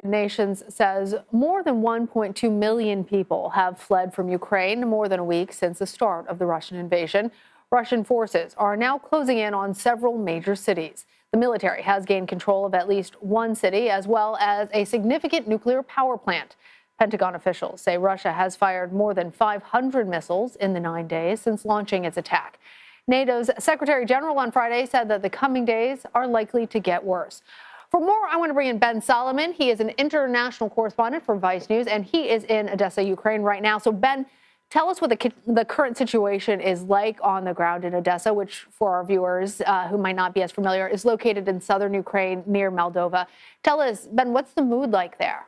United Nations says more than 1.2 million people have fled from Ukraine more than a week since the start of the Russian invasion. Russian forces are now closing in on several major cities. The military has gained control of at least one city, as well as a significant nuclear power plant. Pentagon officials say Russia has fired more than 500 missiles in the 9 days since launching its attack. NATO's Secretary General on Friday said that the coming days are likely to get worse. For more, I want to bring in Ben Solomon. He is an international correspondent for Vice News, and he is in Odessa, Ukraine right now. So, Ben, tell us what the current situation is like on the ground in Odessa, which, for our viewers who might not be as familiar, is located in southern Ukraine near Moldova. Tell us, Ben, what's the mood like there?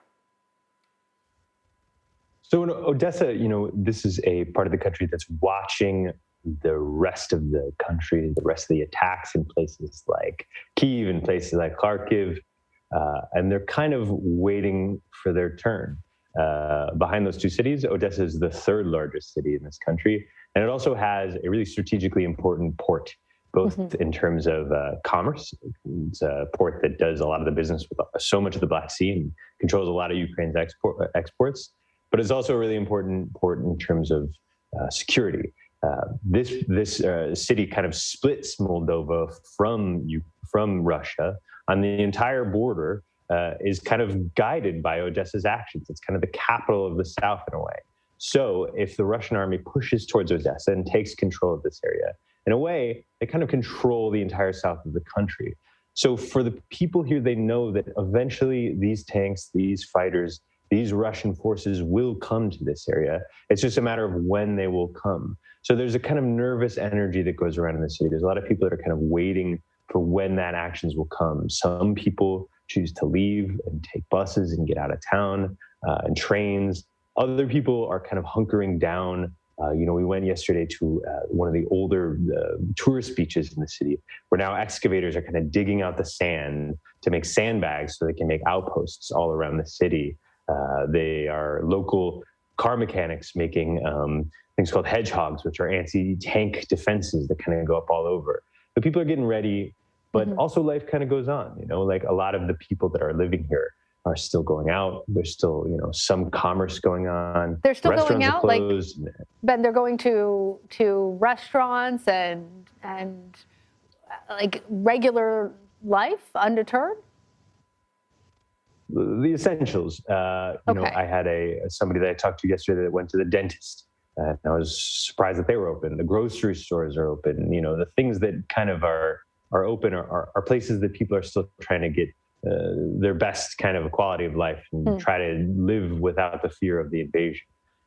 So in Odessa, this is a part of the country that's watching the rest of the country, the rest of the attacks in places like Kyiv and places like Kharkiv, and they're kind of waiting for their turn. Behind those two cities, Odessa is the third largest city in this country, and it also has a really strategically important port, both in terms of commerce. It's a port that does a lot of the business with so much of the Black Sea and controls a lot of Ukraine's exports, but it's also a really important port in terms of security. This city kind of splits Moldova from Russia, and the entire border is kind of guided by Odessa's actions. It's kind of the capital of the south in a way. So if the Russian army pushes towards Odessa and takes control of this area, in a way, they kind of control the entire south of the country. So for the people here, they know that eventually these tanks, these fighters, these Russian forces will come to this area. It's just a matter of when they will come. So there's a kind of nervous energy that goes around in the city. There's a lot of people that are kind of waiting for when that actions will come. Some people choose to leave and take buses and get out of town and trains. Other people are kind of hunkering down. We went yesterday to one of the older tourist beaches in the city, where now excavators are kind of digging out the sand to make sandbags so they can make outposts all around the city. They are local car mechanics making things called hedgehogs, which are anti-tank defenses that kind of go up all over. But people are getting ready, but also life kind of goes on. Like a lot of the people that are living here are still going out. There's still, some commerce going on. They're still going out, like, Ben, they're going to restaurants and like regular life undeterred? The essentials. I had somebody that I talked to yesterday that went to the dentist, and I was surprised that they were open. The grocery stores are open. The things that kind of are open are places that people are still trying to get their best kind of quality of life and try to live without the fear of the invasion.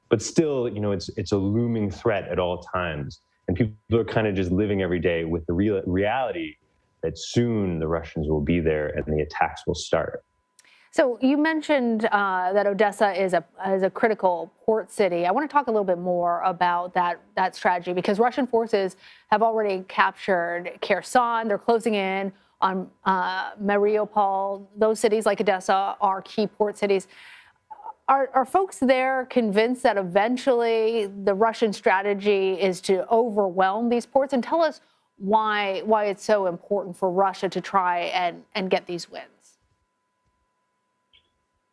But still, it's a looming threat at all times, and people are kind of just living every day with the reality that soon the Russians will be there and the attacks will start. So you mentioned that Odessa is a critical port city. I want to talk a little bit more about that strategy, because Russian forces have already captured Kherson. They're closing in on Mariupol. Those cities like Odessa are key port cities. Are folks there convinced that eventually the Russian strategy is to overwhelm these ports? And tell us why it's so important for Russia to try and get these wins.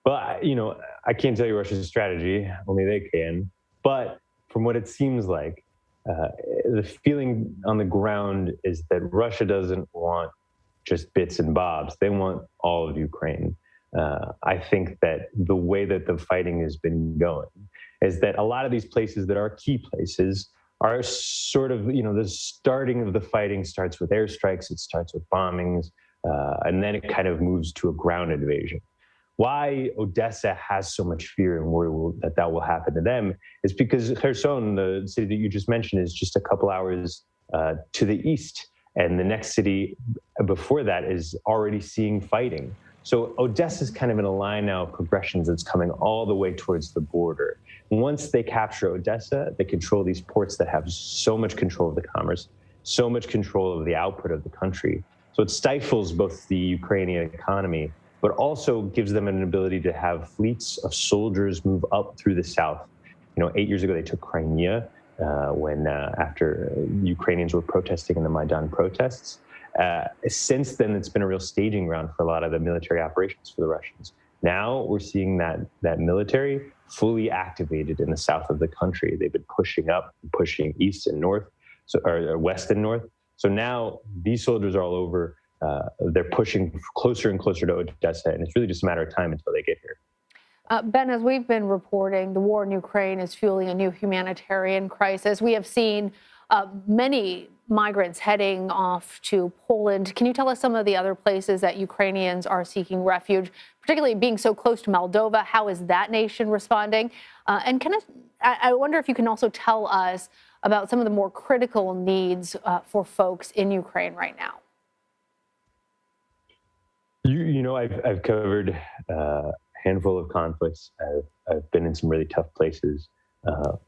Well, I can't tell you Russia's strategy, only they can. But from what it seems like, the feeling on the ground is that Russia doesn't want just bits and bobs. They want all of Ukraine. I think that the way that the fighting has been going is that a lot of these places that are key places are sort of, the starting of the fighting starts with airstrikes, it starts with bombings, and then it kind of moves to a ground invasion. Why Odessa has so much fear and worry that will happen to them is because Kherson, the city that you just mentioned, is just a couple hours to the east. And the next city before that is already seeing fighting. So Odessa is kind of in a line now of progressions that's coming all the way towards the border. Once they capture Odessa, they control these ports that have so much control of the commerce, so much control of the output of the country. So it stifles both the Ukrainian economy, but also gives them an ability to have fleets of soldiers move up through the south. 8 years ago, they took Crimea after Ukrainians were protesting in the Maidan protests. Since then, it's been a real staging ground for a lot of the military operations for the Russians. Now we're seeing that military fully activated in the south of the country. They've been pushing up, pushing east and north, or west and north. So now these soldiers are all over. They're pushing closer and closer to Odessa, and it's really just a matter of time until they get here. Ben, as we've been reporting, the war in Ukraine is fueling a new humanitarian crisis. We have seen many migrants heading off to Poland. Can you tell us some of the other places that Ukrainians are seeking refuge, particularly being so close to Moldova? How is that nation responding? And I wonder if you can also tell us about some of the more critical needs for folks in Ukraine right now. I've covered a handful of conflicts. I've been in some really tough places.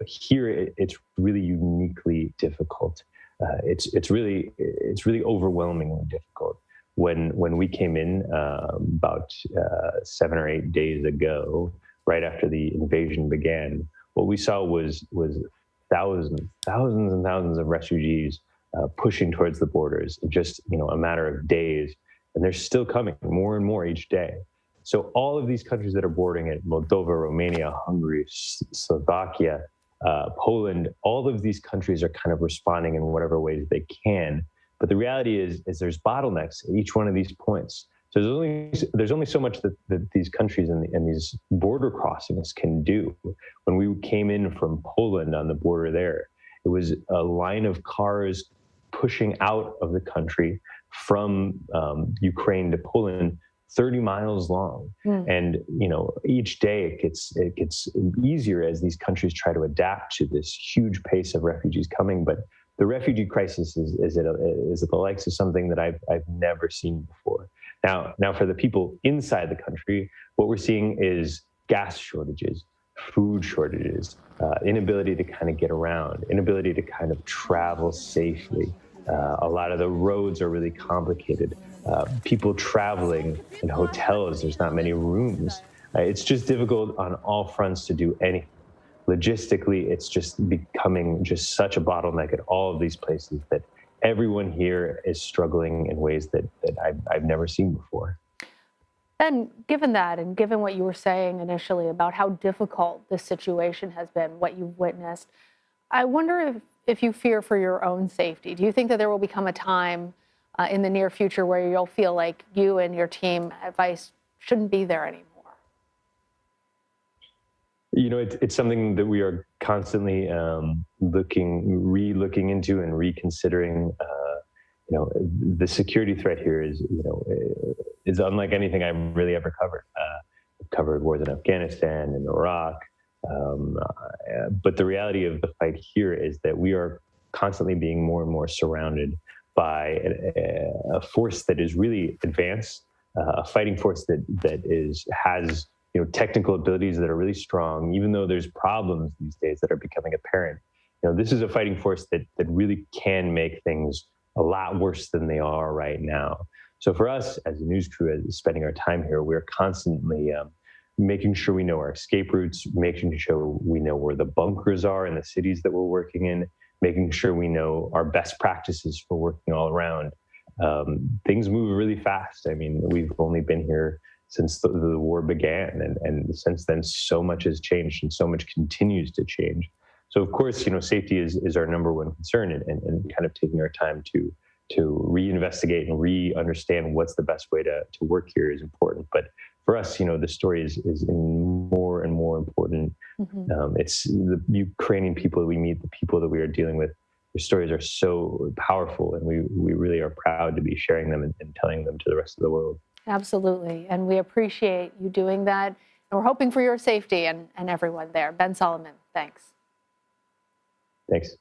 Here, it's really uniquely difficult. It's really overwhelmingly difficult. When we came in about 7 or 8 days ago, right after the invasion began, what we saw was thousands and thousands of refugees pushing towards the borders in just a matter of days. And they're still coming more and more each day. So all of these countries that are bordering it, Moldova, Romania, Hungary, Slovakia, Poland, all of these countries are kind of responding in whatever ways they can. But the reality is there's bottlenecks at each one of these points. So there's only so much that these countries and these border crossings can do. When we came in from Poland on the border there, it was a line of cars pushing out of the country from Ukraine to Poland, 30 miles long. And, each day it gets easier as these countries try to adapt to this huge pace of refugees coming. But the refugee crisis is at the likes of something that I've never seen before. Now, for the people inside the country, what we're seeing is gas shortages, food shortages, inability to kind of get around, inability to kind of travel safely. A lot of the roads are really complicated. People traveling in hotels, there's not many rooms. It's just difficult on all fronts to do anything. Logistically, it's just becoming just such a bottleneck at all of these places that everyone here is struggling in ways that I've never seen before. And given that, and given what you were saying initially about how difficult this situation has been, what you've witnessed, I wonder if you fear for your own safety. Do you think that there will become a time in the near future where you'll feel like you and your team at Vice shouldn't be there anymore? It's something that we are constantly re-looking into and reconsidering. The security threat here is unlike anything I've really ever covered. I've covered wars in Afghanistan and Iraq. But the reality of the fight here is that we are constantly being more and more surrounded by a force that is really advanced, a fighting force that has technical abilities that are really strong, even though there's problems these days that are becoming apparent. This is a fighting force that really can make things a lot worse than they are right now. So for us as a news crew, as spending our time here, we're constantly making sure we know our escape routes, making sure we know where the bunkers are in the cities that we're working in, making sure we know our best practices for working all around. Things move really fast. I mean, we've only been here since the war began, and since then, so much has changed and so much continues to change. So, of course, safety is our number one concern, and kind of taking our time to reinvestigate and re-understand what's the best way to work here is important. But for us, the story is more and more important. Mm-hmm. It's the Ukrainian people that we meet, the people that we are dealing with. Their stories are so powerful, and we really are proud to be sharing them and telling them to the rest of the world. Absolutely. And we appreciate you doing that. And we're hoping for your safety and everyone there. Ben Solomon, thanks. Thanks.